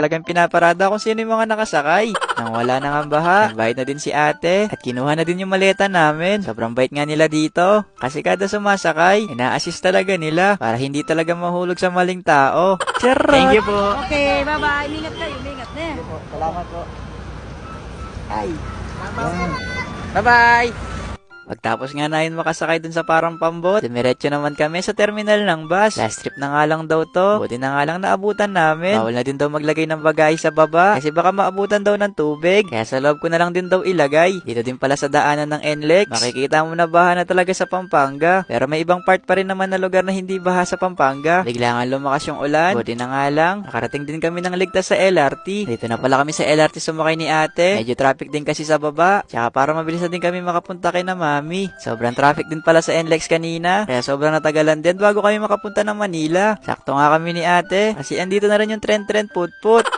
Talagang pinaparada kung sino yung mga nakasakay. Nang wala nang ang baha, nagbayad na din si ate at kinuha na din yung maleta namin. Sobrang bait nga nila dito. Kasi kada sumasakay, ina-assist talaga nila para hindi talaga mahulog sa maling tao. Charot! Thank you po. Okay, bye-bye. Ingat kayo, ingat na. Salamat po. Ay. Bye-bye! Pagtapos nga namin makasakay dun sa parang pambot, dumiretso naman kami sa terminal ng bus. Last trip na nga lang daw to. Buti na nga lang naabutan namin. Bawal na din daw maglagay ng bagay sa baba kasi baka maabutan daw ng tubig. Kaya sa loob ko na lang din daw ilagay. Dito din pala sa daanan ng NLEX. Makikita mo na baha na talaga sa Pampanga. Pero may ibang part pa rin naman na lugar na hindi baha sa Pampanga. Bigla nga lumakas yung ulan. Buti na nga lang, nakarating din kami ng ligtas sa LRT. Dito na pala kami sa LRT sumakay ni ate. Medyo traffic din kasi sa baba. Tsaka para mabilis na din kami makapunta kay na mami. Sobrang traffic din pala sa NLEX kanina. Kaya sobrang natagalan din bago kami makapunta ng Manila. Sakto nga kami ni ate. Kasi andito na rin yung tren-tren put-put.